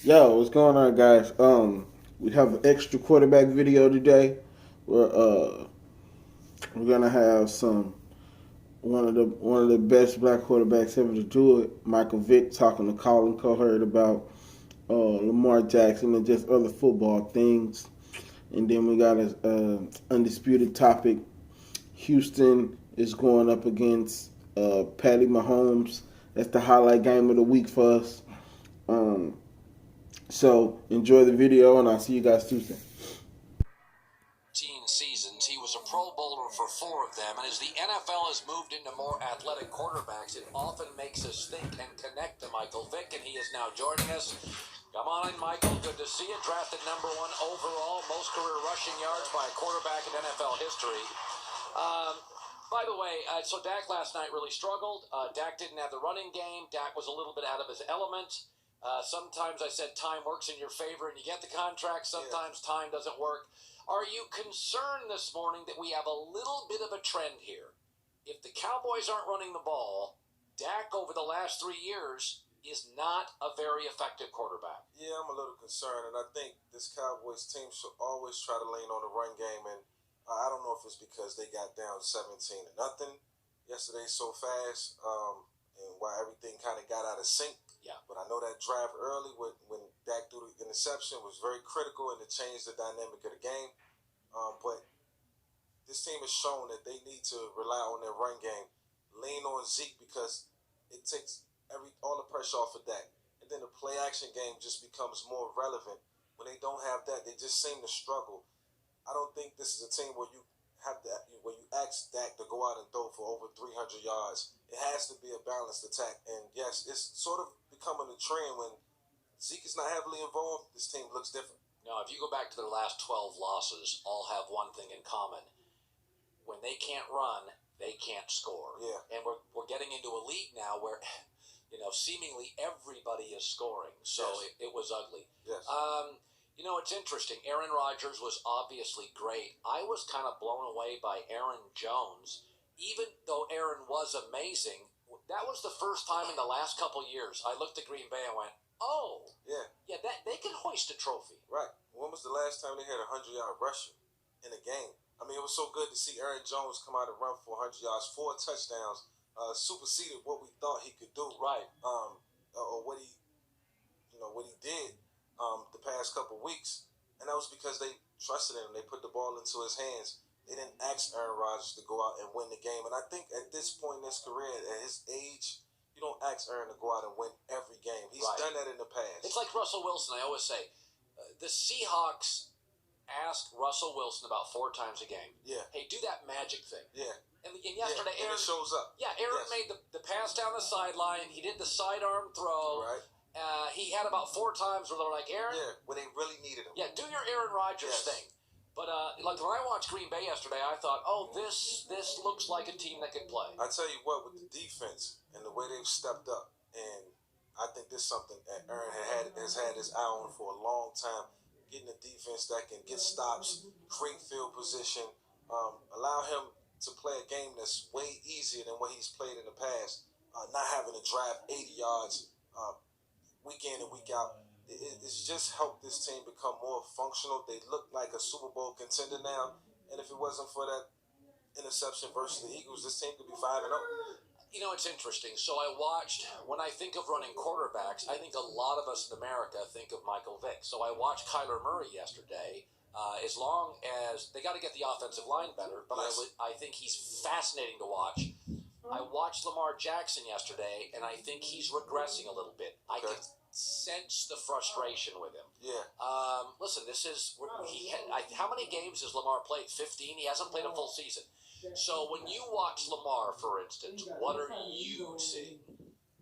Yo, what's going on, guys? We have an extra quarterback video today. Where we're gonna have some one of the best black quarterbacks ever to do it, Michael Vick, talking to Colin Cowherd about Lamar Jackson and just other football things. And then we got a undisputed topic. Houston is going up against Patty Mahomes. That's the highlight game of the week for us. Um, so enjoy the video, and I'll see you guys Tuesday. Seasons. He was a Pro Bowler for 4 of them, and as the NFL has moved into more athletic quarterbacks, it often makes us think and connect to Michael Vick, and he is now joining us. Come on in, Michael. Good to see you. Drafted #1 overall, most career rushing yards by a quarterback in NFL history. By the way, so Dak last night really struggled. Dak didn't have the running game. Dak was a little bit out of his element. Sometimes I said time works in your favor and you get the contract. Sometimes time doesn't work. Are you concerned this morning that we have a little bit of a trend here? If the Cowboys aren't running the ball, Dak over the last 3 years is not a very effective quarterback. Yeah, I'm a little concerned, and I think this Cowboys team should always try to lean on the run game. And I don't know if it's because they got down 17-0 yesterday so fast, and why everything kind of got out of sync. Yeah. But I know that drive early when Dak threw the interception was very critical and it changed the dynamic of the game. But this team has shown that they need to rely on their run game, lean on Zeke because it takes all the pressure off of Dak. And then the play action game just becomes more relevant. When they don't have that, they just seem to struggle. I don't think this is a team where you ask Dak to go out and throw for over 300 yards. It has to be a balanced attack. And yes, it's sort of becoming a trend when Zeke is not heavily involved. This team looks different. Now, if you go back to their last 12 losses, all have one thing in common. When they can't run, they can't score. Yeah. And we're getting into a league now where, seemingly everybody is scoring. So Yes. it was ugly. Yes. It's interesting. Aaron Rodgers was obviously great. I was kind of blown away by Aaron Jones. Even though Aaron was amazing, that was the first time in the last couple years I looked at Green Bay and went, oh, Yeah. that they can hoist a trophy. Right. When was the last time they had a 100-yard rusher in a game? I mean, it was so good to see Aaron Jones come out and run for 100 yards, 4 touchdowns, superseded what we thought he could do. Right. Or what he did the past couple weeks, and that was because they trusted him. They put the ball into his hands. They didn't ask Aaron Rodgers to go out and win the game. And I think at this point in his career, at his age, you don't ask Aaron to go out and win every game. He's Right. done that in the past. It's like Russell Wilson. I always say, the Seahawks ask Russell Wilson about 4 times a game. Yeah. Hey, do that magic thing. Yeah. And yesterday, and Aaron it shows up. Yeah, Aaron Yes. made the pass down the sideline. He did the sidearm throw. Right. He had about 4 times where they're like, Aaron, Yeah, when they really needed him. do your Aaron Rodgers Yes. thing. But like when I watched Green Bay yesterday, I thought, oh, this looks like a team that can play. I tell you what, with the defense and the way they've stepped up, and I think this is something that Aaron has had his eye on for a long time. Getting a defense that can get stops, create field position, allow him to play a game that's way easier than what he's played in the past. Not having to drive 80 yards week in and week out. It's just helped this team become more functional. They look like a Super Bowl contender now. And if it wasn't for that interception versus the Eagles, this team could be 5-0. It's interesting. So I watched, when I think of running quarterbacks, I think a lot of us in America think of Michael Vick. So I watched Kyler Murray yesterday. As long as they got to get the offensive line better, but Yes. I think he's fascinating to watch. I watched Lamar Jackson yesterday, and I think he's regressing a little bit. I Okay. can sense the frustration with him. Yeah. Listen, how many games has Lamar played? 15. He hasn't played a full season. So when you watch Lamar, for instance, what are you seeing?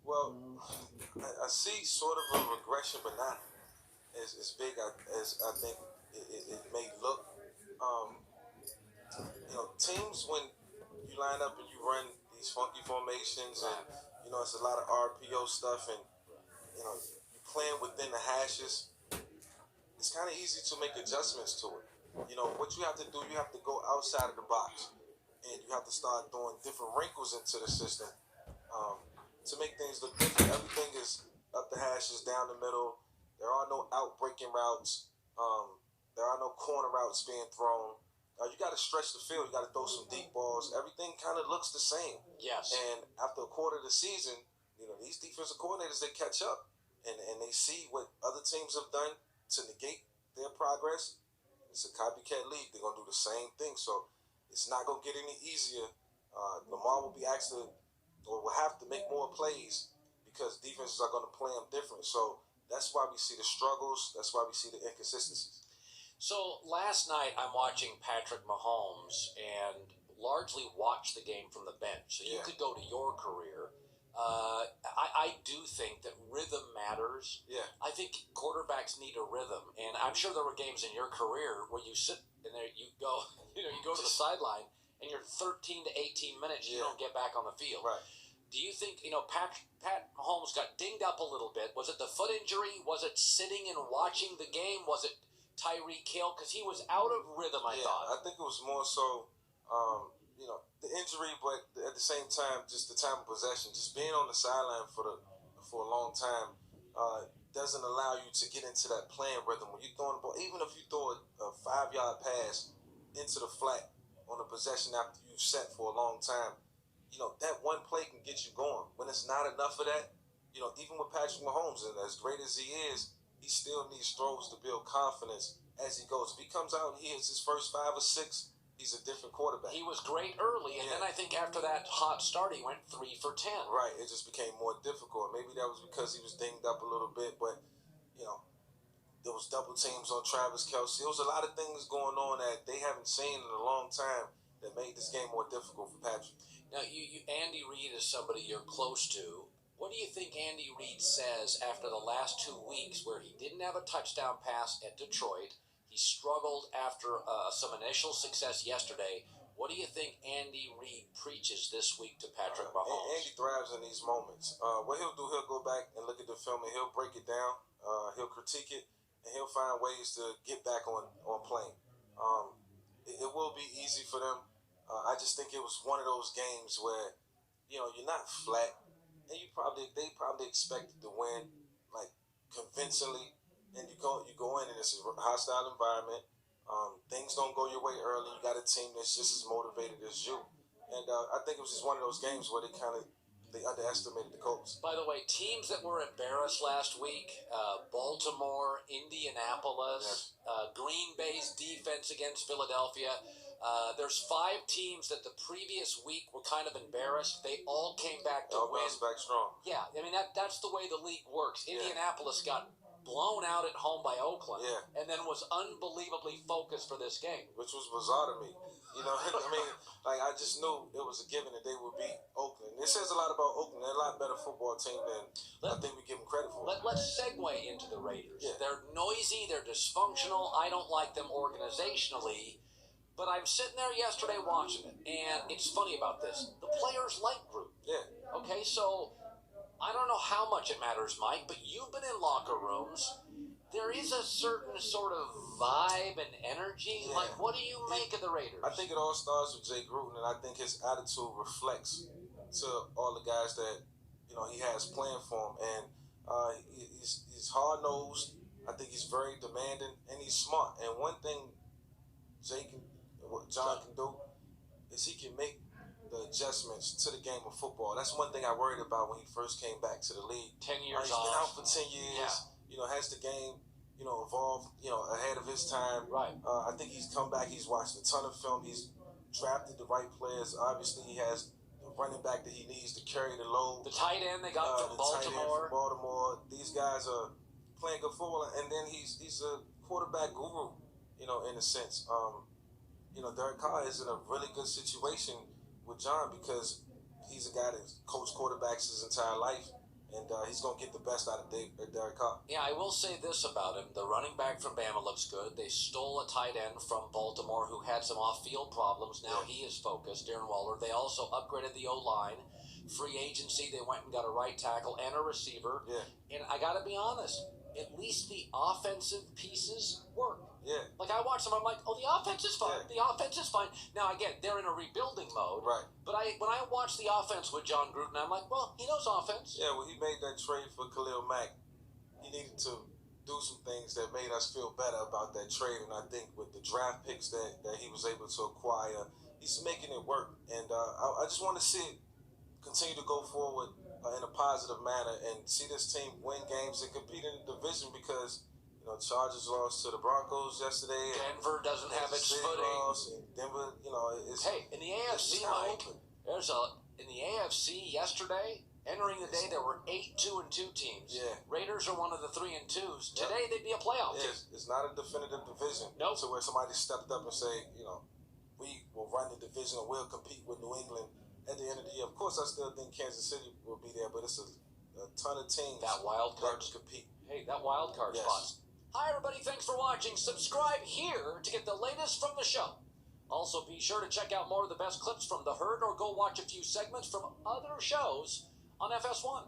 Well, I see sort of a regression, but not as big as I think it may look. Teams, when you line up and you run these funky formations, and it's a lot of RPO stuff, and you're playing within the hashes, it's kind of easy to make adjustments to it. What you have to do, you have to go outside of the box, and you have to start throwing different wrinkles into the system to make things look different. Everything is up the hashes, down the middle, There are no out-breaking routes. There are no corner routes being thrown. You got to stretch the field. You got to throw some deep balls. Everything kind of looks the same. Yes. And after a quarter of the season, these defensive coordinators, they catch up. And they see what other teams have done to negate their progress. It's a copycat league. They're going to do the same thing. So it's not going to get any easier. Lamar will be asked to, or will have to make more plays because defenses are going to play them different. So that's why we see the struggles. That's why we see the inconsistencies. So last night I'm watching Patrick Mahomes and largely watch the game from the bench. So you could go to your career. I do think that rhythm matters. Yeah. I think quarterbacks need a rhythm, and I'm sure there were games in your career where you sit and there you go, you go to the sideline and you're 13 to 18 minutes, you don't get back on the field. Right. Do you think, Pat Mahomes got dinged up a little bit? Was it the foot injury? Was it sitting and watching the game? Was it Tyreek Hill? Because he was out of rhythm, I thought. I think it was more so, the injury, but at the same time, just the time of possession, just being on the sideline for a long time doesn't allow you to get into that playing rhythm. When you're throwing the ball, even if you throw a 5-yard pass into the flat on a possession after you've set for a long time, that one play can get you going. When it's not enough of that, even with Patrick Mahomes, and as great as he is, he still needs throws to build confidence as he goes. If he comes out and he hits his first 5 or 6, he's a different quarterback. He was great early, and then I think after that hot start, he went 3 for 10. Right, it just became more difficult. Maybe that was because he was dinged up a little bit, but, there was double teams on Travis Kelce. There was a lot of things going on that they haven't seen in a long time that made this game more difficult for Patrick. Now, Andy Reid is somebody you're close to. What do you think Andy Reid says after the last 2 weeks where he didn't have a touchdown pass at Detroit? He struggled after some initial success yesterday. What do you think Andy Reid preaches this week to Patrick Mahomes? Andy thrives in these moments. What he'll do, he'll go back and look at the film and he'll break it down. He'll critique it, and he'll find ways to get back on playing. It will be easy for them. I just think it was one of those games where, you're not flat, and they probably expected to win, like, convincingly, and you go in and it's a hostile environment. Things don't go your way early. You got a team that's just as motivated as you, and I think it was just one of those games where they underestimated the Colts. By the way, teams that were embarrassed last week, Baltimore, Indianapolis, Green Bay's defense against Philadelphia. There's 5 teams that the previous week were kind of embarrassed. They all came back to win. Bounced back strong. Yeah, I mean, that's the way the league works. Indianapolis got blown out at home by Oakland, and then was unbelievably focused for this game. Which was bizarre to me. I just knew it was a given that they would beat Oakland. It says a lot about Oakland. They're a lot better football team than I think we give them credit for. Let's segue into the Raiders. Yeah. They're noisy, they're dysfunctional. I don't like them organizationally, but I'm sitting there yesterday watching it, and it's funny about this. The players like Gruden. Yeah. Okay, so I don't know how much it matters, Mike, but you've been in locker rooms. There is a certain sort of vibe and energy. Yeah. Like, what do you make of the Raiders? I think it all starts with Jay Gruden, and I think his attitude reflects to all the guys that he has playing for him. And he's hard nosed. I think he's very demanding, and he's smart. And one thing John can do is he can make the adjustments to the game of football. That's one thing I worried about when he first came back to the league. 10 years He's been out off. for 10 years. Yeah. Has the game, evolved, ahead of his time. Right. I think he's come back. He's watched a ton of film. He's drafted the right players. Obviously, he has the running back that he needs to carry the load. The tight end they got from the tight end Baltimore. from Baltimore. These guys are playing good football, and then he's a quarterback guru, in a sense. Derek Carr is in a really good situation with John because he's a guy that's coached quarterbacks his entire life, and he's going to get the best out of Derek Carr. Yeah, I will say this about him. The running back from Bama looks good. They stole a tight end from Baltimore who had some off-field problems. Now he is focused, Darren Waller. They also upgraded the O-line. Free agency, they went and got a right tackle and a receiver. Yeah. And I got to be honest, at least the offensive pieces work. Yeah. Like, I watch them, I'm like, oh, the offense is fine. Yeah. The offense is fine. Now, again, they're in a rebuilding mode. Right. But when I watch the offense with John Gruden, I'm like, well, he knows offense. Yeah, when he made that trade for Khalil Mack, he needed to do some things that made us feel better about that trade. And I think with the draft picks that he was able to acquire, he's making it work. And I just want to see it continue to go forward in a positive manner and see this team win games and compete in the division because, you know, Chargers lost to the Broncos yesterday. Denver doesn't have its footing. And Denver, you know, is hey, in the AFC, Mike, in the AFC yesterday, entering the day, there were 8 2-2 teams. Yeah. Raiders are one of the 3-2s. Yep. Today, they'd be a playoff team. It's not a definitive division. Nope. So where somebody stepped up and say, you know, we will run the division and we'll compete with New England at the end of the year. Of course, I still think Kansas City will be there, but it's a ton of teams That wild card that compete. Hey, that wild card Yes. spot. Hi, everybody. Thanks for watching. Subscribe here to get the latest from the show. Also, be sure to check out more of the best clips from The Herd or go watch a few segments from other shows on FS1.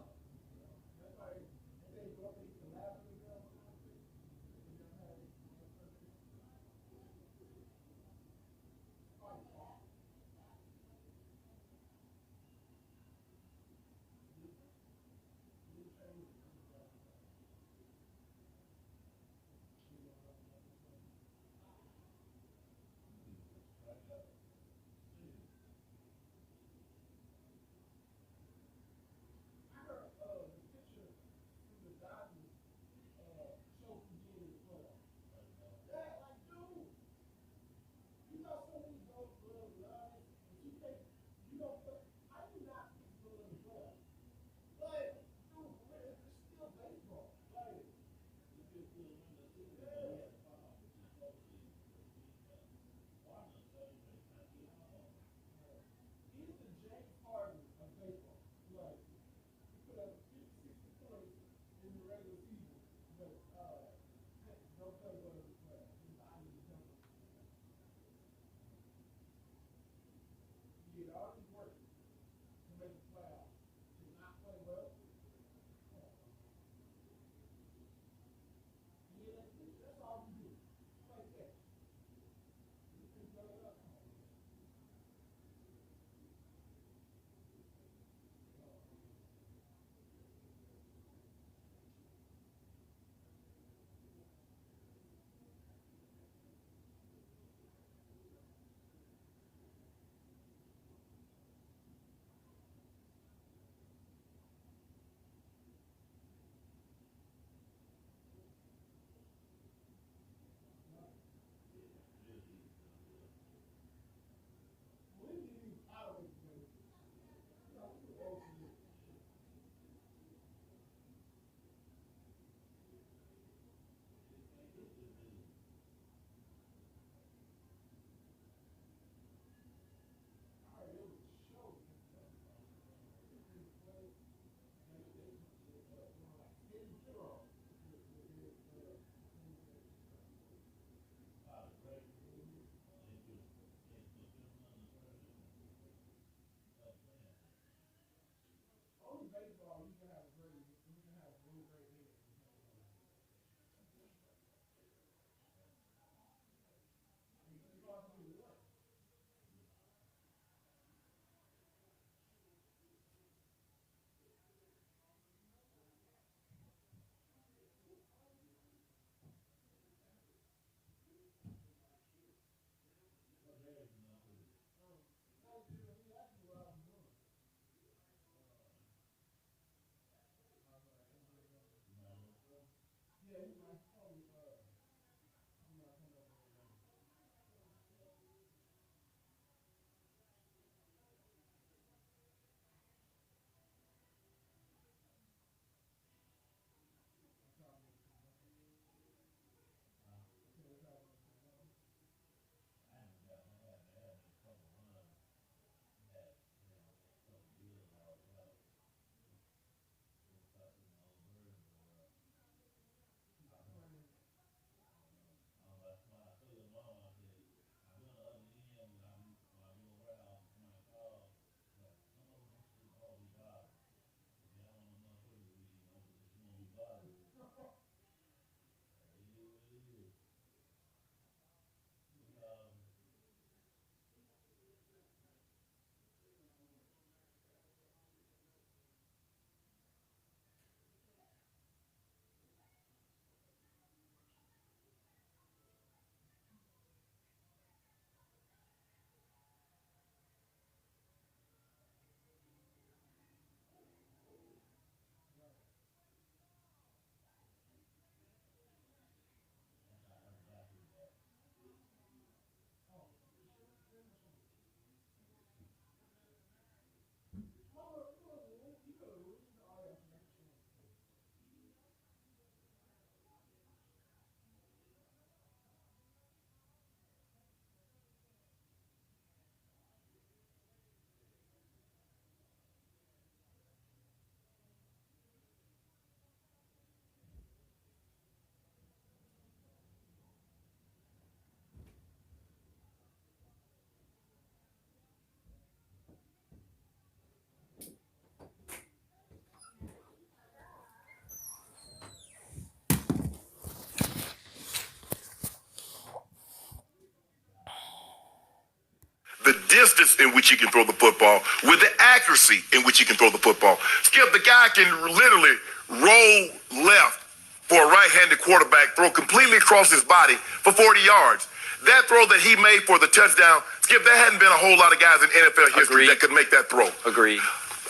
distance in which he can throw the football, with the accuracy in which he can throw the football. Skip, the guy can literally roll left for a right-handed quarterback, throw completely across his body for 40 yards. That throw that he made for the touchdown, Skip, there hadn't been a whole lot of guys in NFL history that could make that throw. Agreed.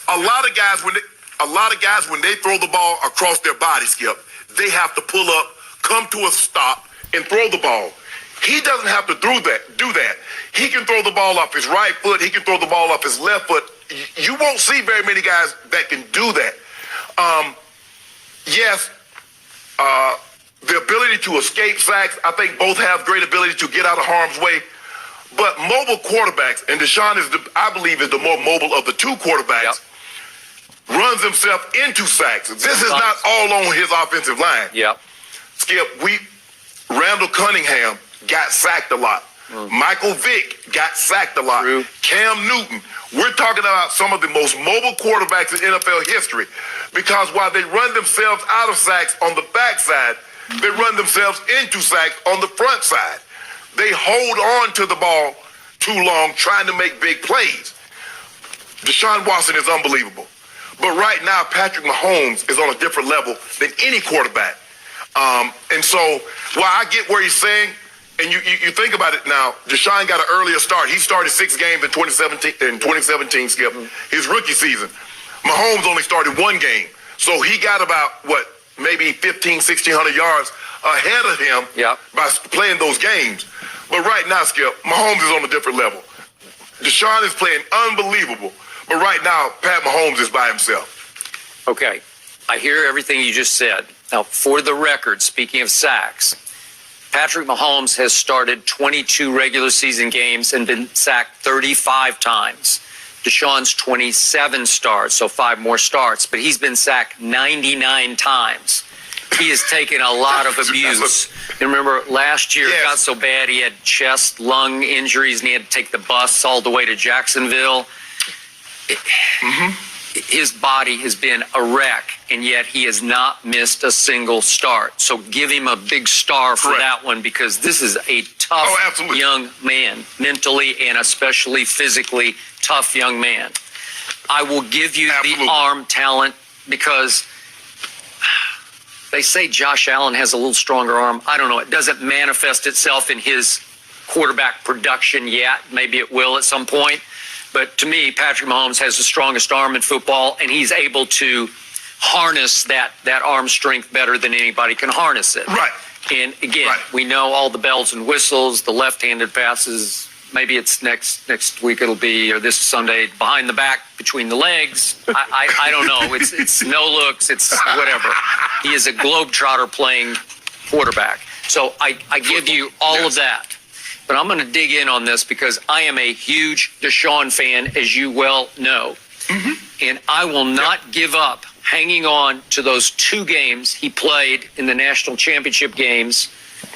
A lot of guys, when they throw the ball across their body, Skip, they have to pull up, come to a stop, and throw the ball. He doesn't have to do that. He can throw the ball off his right foot. He can throw the ball off his left foot. You won't see very many guys that can do that. Yes, the ability to escape sacks, I think both have great ability to get out of harm's way. But mobile quarterbacks, and Deshaun I believe is the more mobile of the two quarterbacks, runs himself into sacks. This is not all on his offensive line. Skip, Randall Cunningham got sacked a lot. Michael Vick got sacked a lot. Cam Newton. We're talking about some of the most mobile quarterbacks in NFL history, because while they run themselves out of sacks on the backside, they run themselves into sacks on the front side. They hold on to the ball too long trying to make big plays. Deshaun Watson is unbelievable. But right now, Patrick Mahomes is on a different level than any quarterback. And so while I get where he's saying, and you think about it now, Deshaun got an earlier start. He started 6 games in 2017, Skip, his rookie season. Mahomes only started 1 game. So he got about, maybe 1,600 yards ahead of him by playing those games. But right now, Skip, Mahomes is on a different level. Deshaun is playing unbelievable. But right now, Pat Mahomes is by himself. Okay. I hear everything you just said. Now, for the record, speaking of sacks, Patrick Mahomes has started 22 regular season games and been sacked 35 times. Deshaun's 27 starts, so 5 more starts, but he's been sacked 99 times. He has taken a lot of abuse. And remember, last year it got so bad he had chest, lung injuries, and he had to take the bus all the way to Jacksonville. His body has been a wreck, and yet he has not missed a single start. So give him a big star for that one, because this is a tough young man, mentally and especially physically tough young man. I will give you the arm talent, because they say Josh Allen has a little stronger arm. I don't know. It doesn't manifest itself in his quarterback production yet. Maybe it will at some point. But to me, Patrick Mahomes has the strongest arm in football, and he's able to harness that arm strength better than anybody can harness it. And again, we know all the bells and whistles, the left-handed passes. Maybe it's next week it'll be, or this Sunday, behind the back, between the legs. I don't know. It's no looks. It's whatever. He is a globetrotter playing quarterback. So I give you all of that. But I'm going to dig in on this because I am a huge Deshaun fan, as you well know. And I will not give up hanging on to those 2 games he played in the national championship games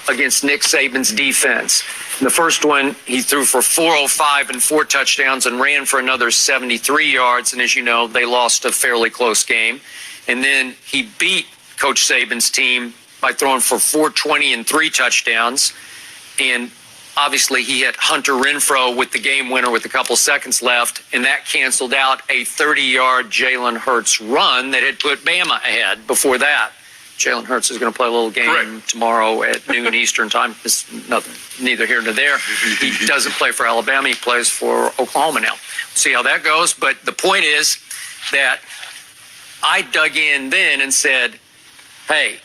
against Nick Saban's defense. In the first one, he threw for 405 and 4 touchdowns and ran for another 73 yards. And as you know, they lost a fairly close game. And then he beat Coach Saban's team by throwing for 420 and 3 touchdowns. And obviously, he hit Hunter Renfrow with the game winner with a couple seconds left, and that canceled out a 30-yard Jalen Hurts run that had put Bama ahead before that. Jalen Hurts is going to play a little game tomorrow at noon Eastern time. It's neither here nor there. He doesn't play for Alabama. He plays for Oklahoma now. See how that goes. But the point is that I dug in then and said, hey,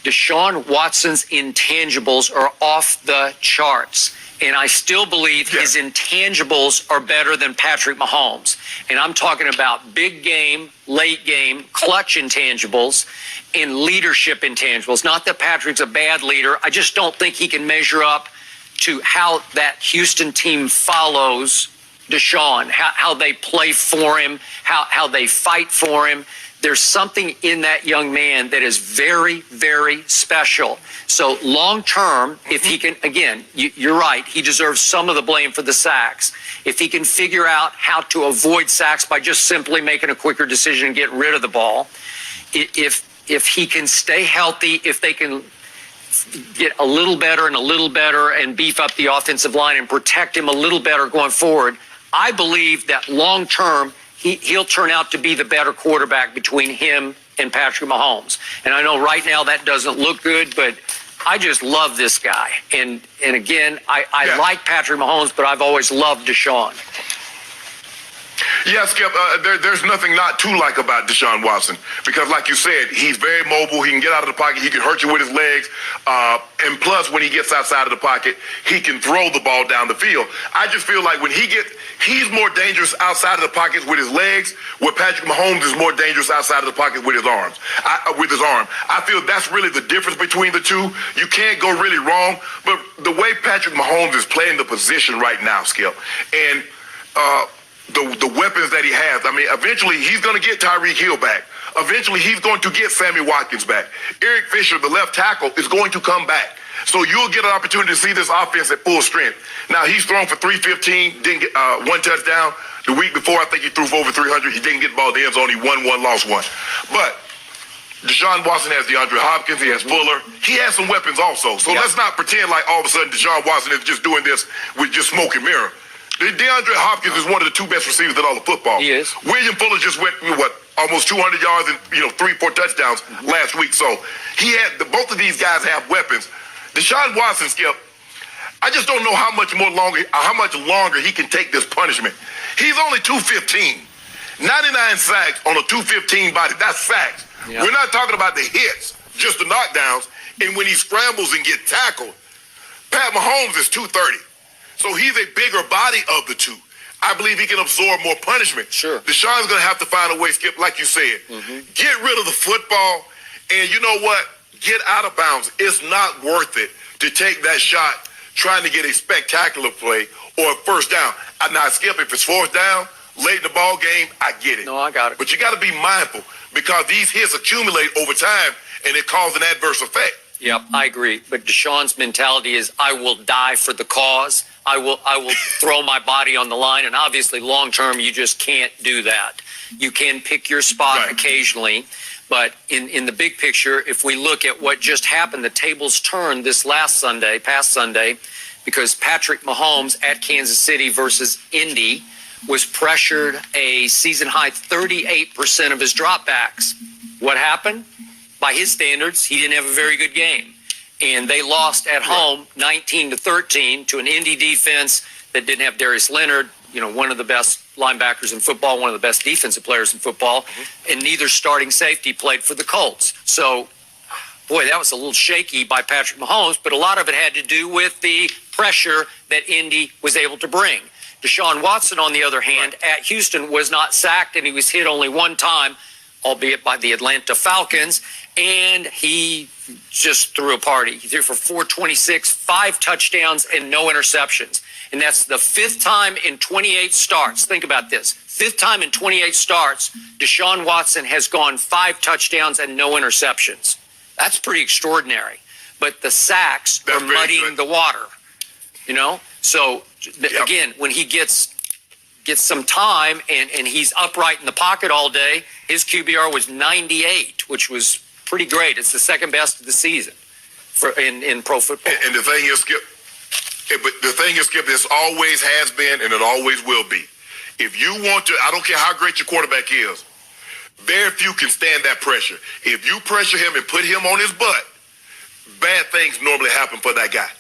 Deshaun Watson's intangibles are off the charts. And I still believe his intangibles are better than Patrick Mahomes. And I'm talking about big game, late game, clutch intangibles, and leadership intangibles. Not that Patrick's a bad leader. I just don't think he can measure up to how that Houston team follows Deshaun, how they play for him, how they fight for him. There's something in that young man that is very, very special. So long term, if he can, again, you're right, he deserves some of the blame for the sacks. If he can figure out how to avoid sacks by just simply making a quicker decision and getting rid of the ball, if he can stay healthy, if they can get a little better and beef up the offensive line and protect him a little better going forward, I believe that long term, he'll turn out to be the better quarterback between him and Patrick Mahomes. And I know right now that doesn't look good, but I just love this guy. And again, I like Patrick Mahomes, but I've always loved Deshaun. Yeah, Skip, there's nothing not to like about Deshaun Watson because, like you said, he's very mobile. He can get out of the pocket. He can hurt you with his legs. And plus, when he gets outside of the pocket, he can throw the ball down the field. I just feel like when he's more dangerous outside of the pocket with his legs, where Patrick Mahomes is more dangerous outside of the pocket with his arms. I feel that's really the difference between the two. You can't go really wrong, but the way Patrick Mahomes is playing the position right now, Skip, and the weapons that he has. I mean, eventually he's going to get Tyreek Hill back. Eventually he's going to get Sammy Watkins back. Eric Fisher, the left tackle, is going to come back. So you'll get an opportunity to see this offense at full strength. Now, he's thrown for 315, didn't get one touchdown. The week before, I think he threw for over 300. He didn't get the ball at the end zone. He won one, lost one. But Deshaun Watson has DeAndre Hopkins. He has Fuller. He has some weapons also. So let's not pretend like all of a sudden Deshaun Watson is just doing this with just smoke and mirror. DeAndre Hopkins is one of the two best receivers in all of football. He is. William Fuller just went, almost 200 yards and 3-4 touchdowns last week. So both of these guys have weapons. Deshaun Watson, Skip, I just don't know how much longer he can take this punishment. He's only 215. 99 sacks on a 215 body. That's sacks. Yep. We're not talking about the hits, just the knockdowns. And when he scrambles and gets tackled, Pat Mahomes is 230. So he's a bigger body of the two. I believe he can absorb more punishment. Sure. Deshaun's going to have to find a way, Skip, like you said. Get rid of the football, and you know what? Get out of bounds. It's not worth it to take that shot trying to get a spectacular play or a first down. Now, Skip, if it's fourth down, late in the ball game, I get it. No, I got it. But you got to be mindful because these hits accumulate over time, and it causes an adverse effect. Yep, I agree. But Deshaun's mentality is, I will die for the cause. I will throw my body on the line. And obviously, long term, you just can't do that. You can pick your spot occasionally. But in the big picture, if we look at what just happened, the tables turned this past Sunday, because Patrick Mahomes at Kansas City versus Indy was pressured a season-high 38% of his dropbacks. What happened? By his standards, he didn't have a very good game. And they lost at home 19-13 to an Indy defense that didn't have Darius Leonard, one of the best linebackers in football, one of the best defensive players in football, and neither starting safety played for the Colts. So, boy, that was a little shaky by Patrick Mahomes, but a lot of it had to do with the pressure that Indy was able to bring. Deshaun Watson, on the other hand, at Houston was not sacked, and he was hit only one time, albeit by the Atlanta Falcons, and he just threw a party. He threw for 426, 5 touchdowns, and no interceptions. And that's the 5th time in 28 starts. Think about this. 5th time in 28 starts, Deshaun Watson has gone 5 touchdowns and no interceptions. That's pretty extraordinary. But the sacks are muddying the water, So, again, when he gets some time and he's upright in the pocket all day, his QBR was 98, which was pretty great. It's the second best of the season in pro football. And the thing is, Skip, this always has been and it always will be. If you want to, I don't care how great your quarterback is, very few can stand that pressure. If you pressure him and put him on his butt, bad things normally happen for that guy.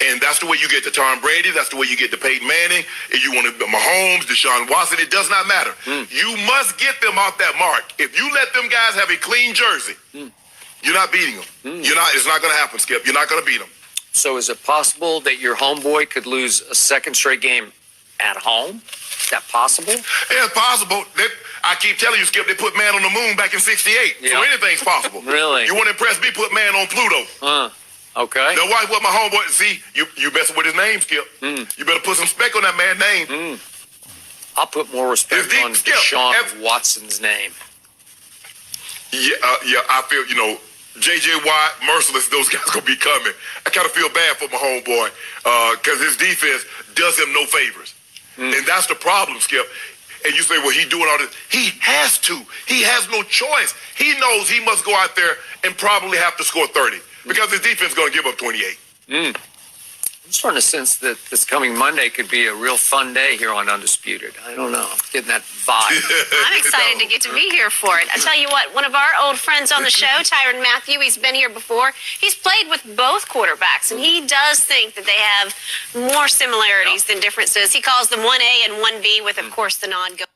And that's the way you get to Tom Brady. That's the way you get to Peyton Manning. If you want to Mahomes, Deshaun Watson, it does not matter. You must get them off that mark. If you let them guys have a clean jersey, you're not beating them. It's not going to happen, Skip. You're not going to beat them. So is it possible that your homeboy could lose a second straight game at home? Is that possible? Yeah, it's possible. I keep telling you, Skip, they put man on the moon back in 68. So anything's possible. Really? You want to impress me, put man on Pluto. Okay. Now watch what my homeboy, see, you messing with his name, Skip. You better put some respect on that man's name. I'll put more respect on Deshaun Watson's name. Yeah, I feel, J.J. Watt, Merciless, those guys going to be coming. I kind of feel bad for my homeboy because his defense does him no favors. And that's the problem, Skip. And you say, well, he's doing all this. He has to. He has no choice. He knows he must go out there and probably have to score 30 because his defense is going to give up 28. I'm starting to sense that this coming Monday could be a real fun day here on Undisputed. I don't know. I'm getting that vibe. I'm excited to get to be here for it. I tell you what, one of our old friends on the show, Tyrann Mathieu, he's been here before. He's played with both quarterbacks, and he does think that they have more similarities than differences. He calls them 1A and 1B with, of course, the nod going.